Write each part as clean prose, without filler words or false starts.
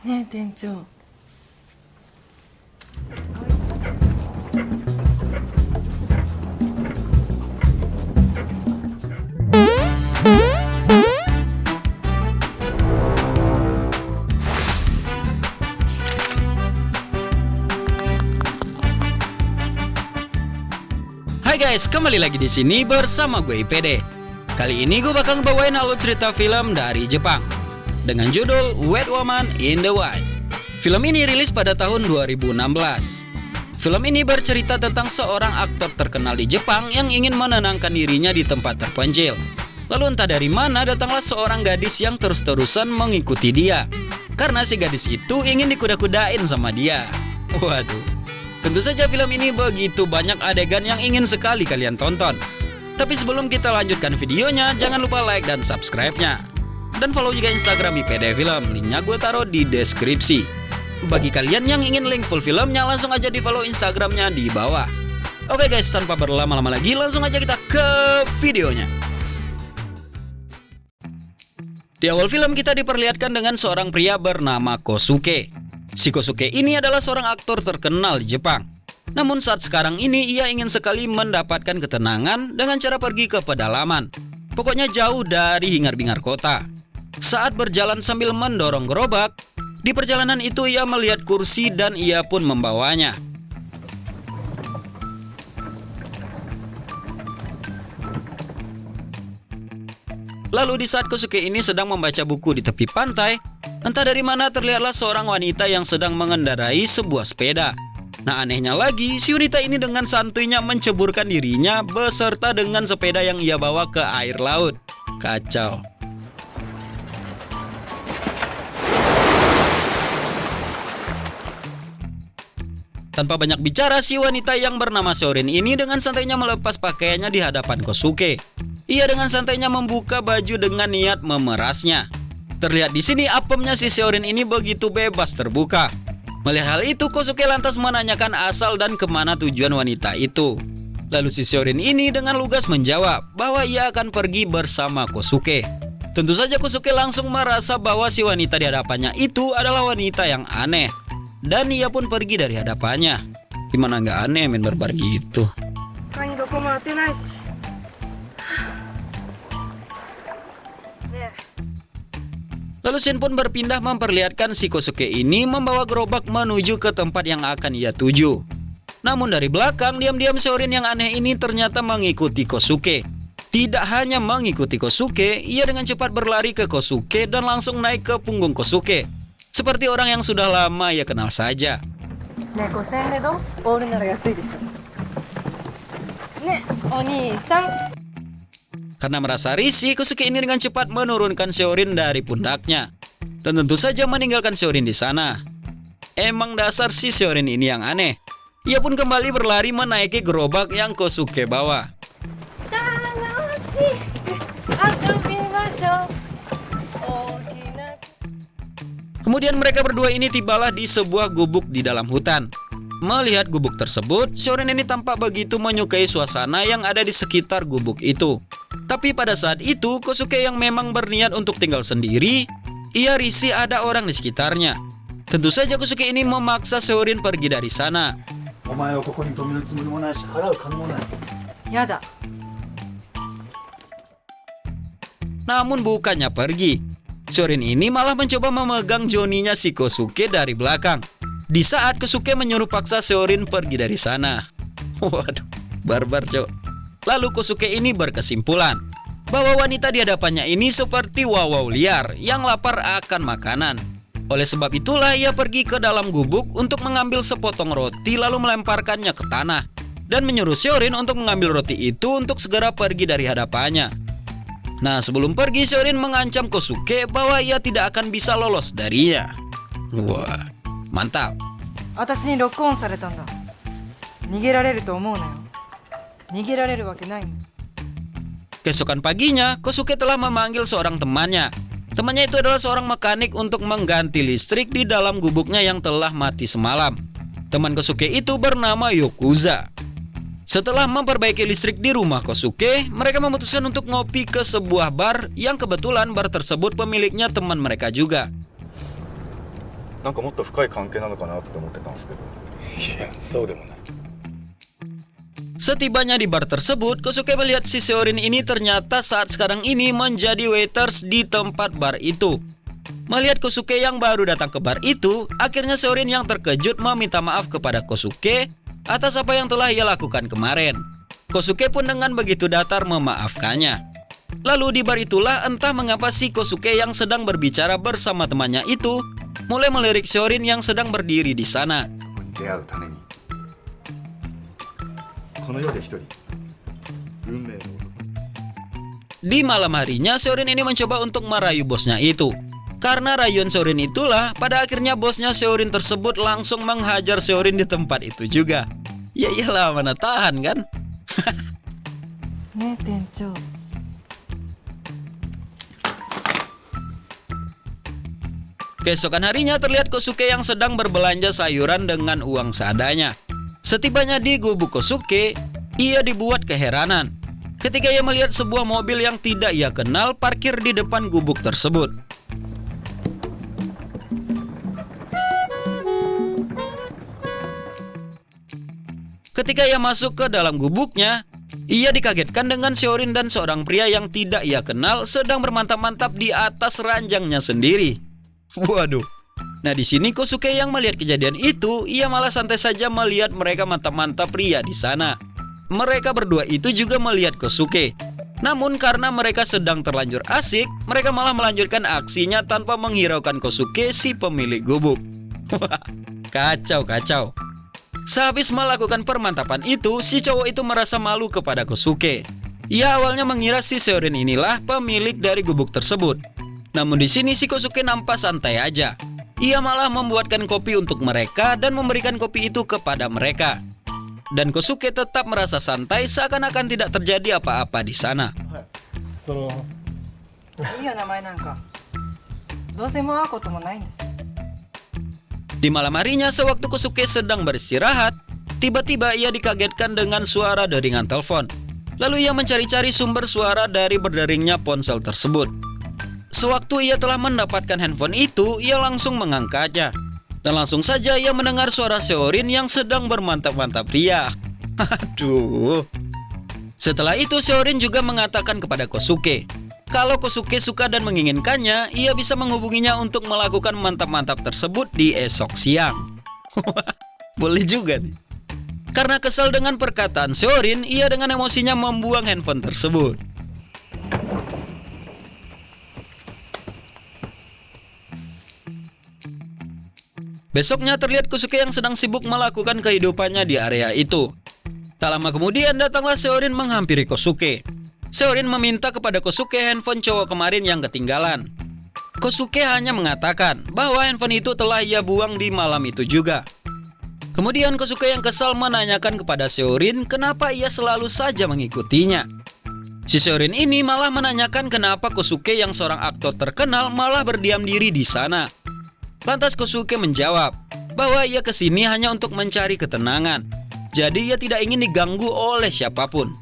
ねえ店長。Hai guys, kembali lagi di sini bersama gue IPD. Kali ini gue bakal ngebawain alur cerita film dari Jepang dengan judul Wet Woman in the White. Film ini rilis pada tahun 2016. Film ini bercerita tentang seorang aktor terkenal di Jepang yang ingin menenangkan dirinya di tempat terpencil. Lalu entah dari mana datanglah seorang gadis yang terus-terusan mengikuti dia, karena si gadis itu ingin dikuda-kudain sama dia. Waduh, tentu saja film ini begitu banyak adegan yang ingin sekali kalian tonton. Tapi sebelum kita lanjutkan videonya, jangan lupa like dan subscribe-nya. Dan follow juga Instagram IPD Film, linknya gue taruh di deskripsi. Bagi kalian yang ingin link full filmnya, langsung aja di follow Instagramnya di bawah. Oke guys, tanpa berlama-lama lagi, langsung aja kita ke videonya. Di awal film kita diperlihatkan dengan seorang pria bernama Kosuke. Si Kosuke ini adalah seorang aktor terkenal di Jepang. Namun saat sekarang ini ia ingin sekali mendapatkan ketenangan dengan cara pergi ke pedalaman. Pokoknya jauh dari hingar-bingar kota. Saat berjalan sambil mendorong gerobak, di perjalanan itu ia melihat kursi dan ia pun membawanya. Lalu di saat Kosuke ini sedang membaca buku di tepi pantai, entah dari mana terlihatlah seorang wanita yang sedang mengendarai sebuah sepeda. Nah anehnya lagi, si wanita ini dengan santuinya menceburkan dirinya beserta dengan sepeda yang ia bawa ke air laut. Kacau. Tanpa banyak bicara, si wanita yang bernama Shorin ini dengan santainya melepas pakaiannya di hadapan Kosuke. Ia dengan santainya membuka baju dengan niat memerasnya. Terlihat di sini apemnya si Shorin ini begitu bebas terbuka. Melihat hal itu, Kosuke lantas menanyakan asal dan kemana tujuan wanita itu. Lalu si Shorin ini dengan lugas menjawab bahwa ia akan pergi bersama Kosuke. Tentu saja Kosuke langsung merasa bahwa si wanita di hadapannya itu adalah wanita yang aneh. Dan ia pun pergi dari hadapannya. Gimana nggak aneh main barbar gitu. Lalu scene pun berpindah memperlihatkan si Kosuke ini membawa gerobak menuju ke tempat yang akan ia tuju. Namun dari belakang, diam-diam Shorin yang aneh ini ternyata mengikuti Kosuke. Tidak hanya mengikuti Kosuke, ia dengan cepat berlari ke Kosuke dan langsung naik ke punggung Kosuke. Seperti orang yang sudah lama ia kenal saja. Karena merasa risih, Kosuke ini dengan cepat menurunkan Shorin dari pundaknya. Dan tentu saja meninggalkan Shorin di sana. Emang dasar si Shorin ini yang aneh. Ia pun kembali berlari menaiki gerobak yang Kosuke bawa. Kemudian mereka berdua ini tibalah di sebuah gubuk di dalam hutan. Melihat gubuk tersebut, Shorin ini tampak begitu menyukai suasana yang ada di sekitar gubuk itu. Tapi pada saat itu, Kosuke yang memang berniat untuk tinggal sendiri, ia risih ada orang di sekitarnya. Tentu saja Kosuke ini memaksa Shorin pergi dari sana. Namun bukannya pergi, Shorin ini malah mencoba memegang joninya si Kosuke dari belakang. Di saat Kosuke menyuruh paksa Shorin pergi dari sana. Waduh, barbar cok. Lalu Kosuke ini berkesimpulan bahwa wanita di hadapannya ini seperti wawau liar yang lapar akan makanan. Oleh sebab itulah ia pergi ke dalam gubuk untuk mengambil sepotong roti lalu melemparkannya ke tanah. Dan menyuruh Shorin untuk mengambil roti itu untuk segera pergi dari hadapannya. Nah sebelum pergi, Shorin mengancam Kosuke bahwa ia tidak akan bisa lolos darinya. Wah, mantap. Keesokan paginya, Kosuke telah memanggil seorang temannya. Temannya itu adalah seorang mekanik untuk mengganti listrik di dalam gubuknya yang telah mati semalam. Teman Kosuke itu bernama Yokuza. Setelah memperbaiki listrik di rumah Kosuke, mereka memutuskan untuk ngopi ke sebuah bar yang kebetulan bar tersebut pemiliknya teman mereka juga. なんかもっと深い関係なのかなって思ってたんですけど。いや、そうでもない。Setibanya di bar tersebut, Kosuke melihat si Seorin ini ternyata saat sekarang ini menjadi waiters di tempat bar itu. Melihat Kosuke yang baru datang ke bar itu, akhirnya Seorin yang terkejut meminta maaf kepada Kosuke atas apa yang telah ia lakukan kemarin. Kosuke pun dengan begitu datar memaafkannya. Lalu di bar itulah entah mengapa si Kosuke yang sedang berbicara bersama temannya itu mulai melirik Seorin yang sedang berdiri di sana. Di malam harinya, Seorin ini mencoba untuk merayu bosnya itu. Karena rayuan Seorin itulah, pada akhirnya bosnya Seorin tersebut langsung menghajar Seorin di tempat itu juga. Ya iyalah, mana tahan kan? Keesokan harinya terlihat Kosuke yang sedang berbelanja sayuran dengan uang seadanya. Setibanya di gubuk Kosuke, ia dibuat keheranan ketika ia melihat sebuah mobil yang tidak ia kenal parkir di depan gubuk tersebut. Ketika ia masuk ke dalam gubuknya, ia dikagetkan dengan Seorin dan seorang pria yang tidak ia kenal sedang bermantap-mantap di atas ranjangnya sendiri. Waduh. Nah di sini Kosuke yang melihat kejadian itu, ia malah santai saja melihat mereka mantap-mantap pria di sana. Mereka berdua itu juga melihat Kosuke. Namun karena mereka sedang terlanjur asik, mereka malah melanjutkan aksinya tanpa menghiraukan Kosuke si pemilik gubuk. Kacau. Sehabis melakukan permantapan itu, si cowok itu merasa malu kepada Kosuke. Ia awalnya mengira si Seorin inilah pemilik dari gubuk tersebut. Namun di sini si Kosuke nampak santai aja. Ia malah membuatkan kopi untuk mereka dan memberikan kopi itu kepada mereka. Dan Kosuke tetap merasa santai seakan-akan tidak terjadi apa-apa di sana. Di malam harinya, sewaktu Kosuke sedang beristirahat, tiba-tiba ia dikagetkan dengan suara deringan telepon. Lalu ia mencari-cari sumber suara dari berderingnya ponsel tersebut. Sewaktu ia telah mendapatkan handphone itu, ia langsung mengangkatnya. Dan langsung saja ia mendengar suara Seorin yang sedang bermantap-mantap ria. Aduh. Setelah itu Seorin juga mengatakan kepada Kosuke, kalau Kosuke suka dan menginginkannya, ia bisa menghubunginya untuk melakukan mantap-mantap tersebut di esok siang. Boleh juga nih. Karena kesal dengan perkataan Seorin, ia dengan emosinya membuang handphone tersebut. Besoknya terlihat Kosuke yang sedang sibuk melakukan kehidupannya di area itu. Tak lama kemudian datanglah Seorin menghampiri Kosuke. Seorin meminta kepada Kosuke handphone cowok kemarin yang ketinggalan. Kosuke hanya mengatakan bahwa handphone itu telah ia buang di malam itu juga. Kemudian Kosuke yang kesal menanyakan kepada Seorin kenapa ia selalu saja mengikutinya. Si Seorin ini malah menanyakan kenapa Kosuke yang seorang aktor terkenal malah berdiam diri di sana. Lantas Kosuke menjawab bahwa ia kesini hanya untuk mencari ketenangan. Jadi ia tidak ingin diganggu oleh siapapun.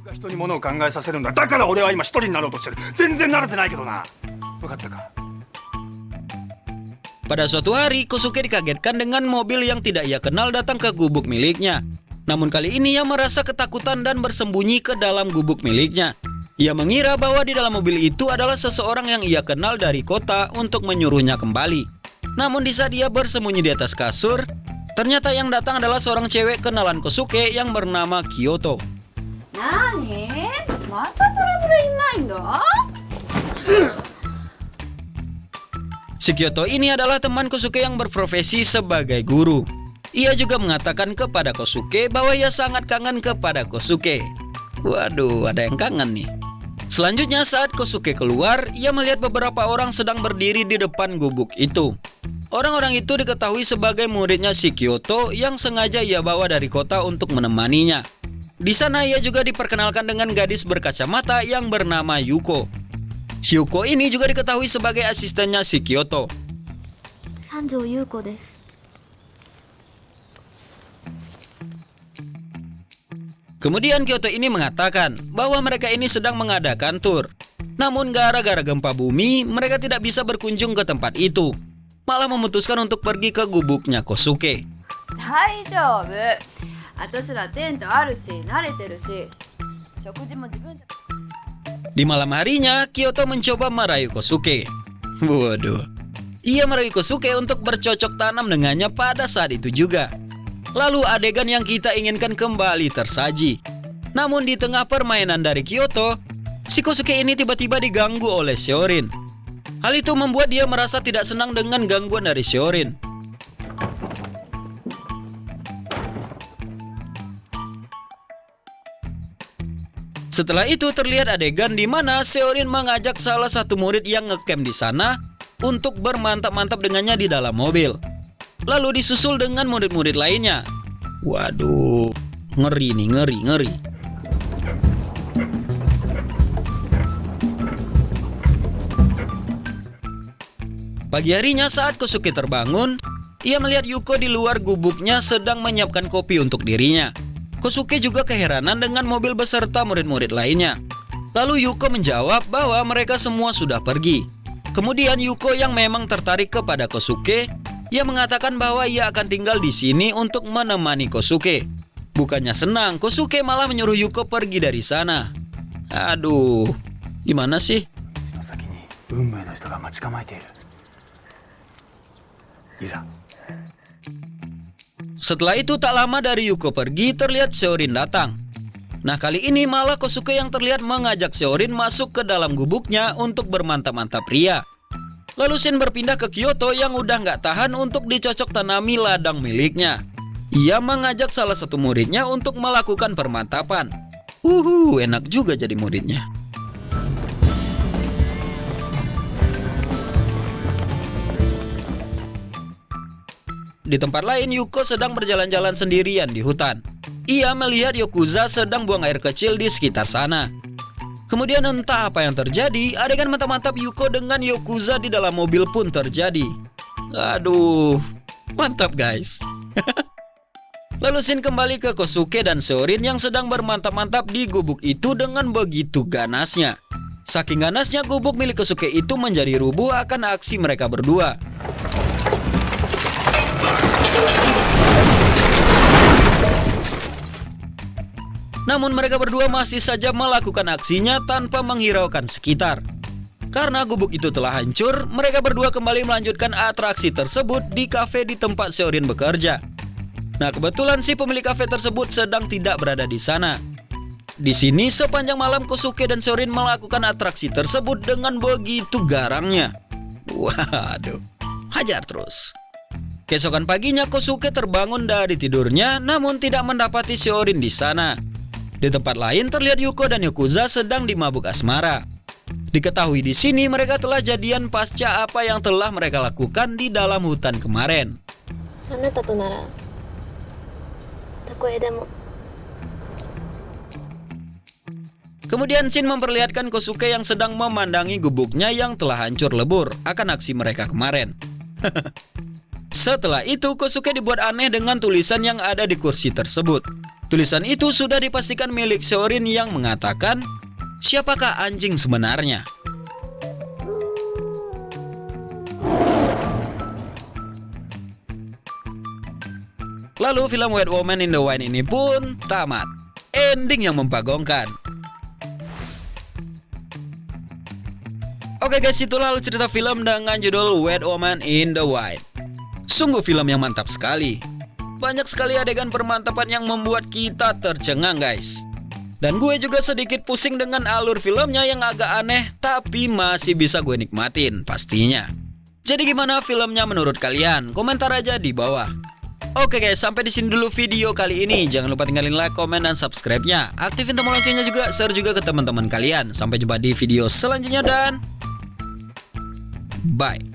Pada suatu hari, Kosuke dikagetkan dengan mobil yang tidak ia kenal datang ke gubuk miliknya. Namun kali ini ia merasa ketakutan dan bersembunyi ke dalam gubuk miliknya. Ia mengira bahwa di dalam mobil itu adalah seseorang yang ia kenal dari kota untuk menyuruhnya kembali. Namun di saat dia bersembunyi di atas kasur, ternyata yang datang adalah seorang cewek kenalan Kosuke yang bernama Kyoto. Nani? Mata trouble inai ndo? Si Kyoto ini adalah teman Kosuke yang berprofesi sebagai guru. Ia juga mengatakan kepada Kosuke bahwa ia sangat kangen kepada Kosuke. Waduh, ada yang kangen nih. Selanjutnya saat Kosuke keluar, ia melihat beberapa orang sedang berdiri di depan gubuk itu. Orang-orang itu diketahui sebagai muridnya si Kyoto yang sengaja ia bawa dari kota untuk menemaninya. Di sana ia juga diperkenalkan dengan gadis berkacamata yang bernama Yuko. Si Yuko ini juga diketahui sebagai asistennya si Kyoto. Sanjo Yuko desu. Kemudian Kyoto ini mengatakan bahwa mereka ini sedang mengadakan tur. Namun gara-gara gempa bumi, mereka tidak bisa berkunjung ke tempat itu. malah memutuskan untuk pergi ke gubuknya Kosuke. 大丈夫。私らテントあるし、慣れてるし。食事も自分で。 Di malam harinya, Kyoto mencoba merayu Kosuke. Waduh, ia merayu Kosuke untuk bercocok tanam dengannya pada saat itu juga. Lalu adegan yang kita inginkan kembali tersaji. Namun di tengah permainan dari Kyoto, si Kosuke ini tiba-tiba diganggu oleh Shorin. Hal itu membuat dia merasa tidak senang dengan gangguan dari Shorin. Setelah itu terlihat adegan di mana Shorin mengajak salah satu murid yang ngecamp di sana untuk bermantap-mantap dengannya di dalam mobil. Lalu disusul dengan murid-murid lainnya. Waduh, ngeri nih, ngeri. Pagi harinya saat Kosuke terbangun, ia melihat Yuko di luar gubuknya sedang menyiapkan kopi untuk dirinya. Kosuke juga keheranan dengan mobil beserta murid-murid lainnya. Lalu Yuko menjawab bahwa mereka semua sudah pergi. Kemudian Yuko yang memang tertarik kepada Kosuke, ia mengatakan bahwa ia akan tinggal di sini untuk menemani Kosuke. Bukannya senang, Kosuke malah menyuruh Yuko pergi dari sana. Aduh, gimana sih? Setelah itu tak lama dari Yuko pergi, terlihat Shorin datang. Nah kali ini malah Kosuke yang terlihat mengajak Shorin masuk ke dalam gubuknya untuk bermantap-mantap pria. Lalu Shin berpindah ke Kyoto yang udah nggak tahan untuk dicocok tanami ladang miliknya. Ia mengajak salah satu muridnya untuk melakukan permantapan. Enak juga jadi muridnya. Di tempat lain, Yuko sedang berjalan-jalan sendirian di hutan. Ia melihat Yokuza sedang buang air kecil di sekitar sana. Kemudian entah apa yang terjadi, adegan mantap-mantap Yuko dengan Yokuza di dalam mobil pun terjadi. Aduh, mantap guys. Lalu Shin kembali ke Kosuke dan Shorin yang sedang bermantap-mantap di gubuk itu dengan begitu ganasnya. Saking ganasnya, gubuk milik Kosuke itu menjadi rubuh akan aksi mereka berdua. Namun mereka berdua masih saja melakukan aksinya tanpa menghiraukan sekitar. Karena gubuk itu telah hancur, mereka berdua kembali melanjutkan atraksi tersebut di kafe di tempat Shorin bekerja. Nah kebetulan si pemilik kafe tersebut sedang tidak berada di sana. Di sini sepanjang malam Kosuke dan Shorin melakukan atraksi tersebut dengan begitu garangnya. Waduh, hajar terus. Keesokan paginya Kosuke terbangun dari tidurnya namun tidak mendapati Shorin di sana. Di tempat lain terlihat Yuko dan Yokuza sedang dimabuk asmara. Diketahui di sini mereka telah jadian pasca apa yang telah mereka lakukan di dalam hutan kemarin. Kemudian Shin memperlihatkan Kosuke yang sedang memandangi gubuknya yang telah hancur lebur akan aksi mereka kemarin. Setelah itu Kosuke dibuat aneh dengan tulisan yang ada di kursi tersebut. Tulisan itu sudah dipastikan milik Shorin yang mengatakan, siapakah anjing sebenarnya? Lalu film Wet Woman in the Wind ini pun tamat. Ending yang membagongkan. Oke guys, itulah alur cerita film dengan judul Wet Woman in the Wind. Sungguh film yang mantap sekali. Banyak sekali adegan permantapan yang membuat kita tercengang guys. Dan gue juga sedikit pusing dengan alur filmnya yang agak aneh, tapi masih bisa gue nikmatin pastinya. Jadi gimana filmnya menurut kalian? Komentar aja di bawah. Oke guys, sampai di sini dulu video kali ini. Jangan lupa tinggalin like, komen, dan subscribe-nya. Aktifin tombol loncengnya juga, share juga ke teman-teman kalian. Sampai jumpa di video selanjutnya dan bye.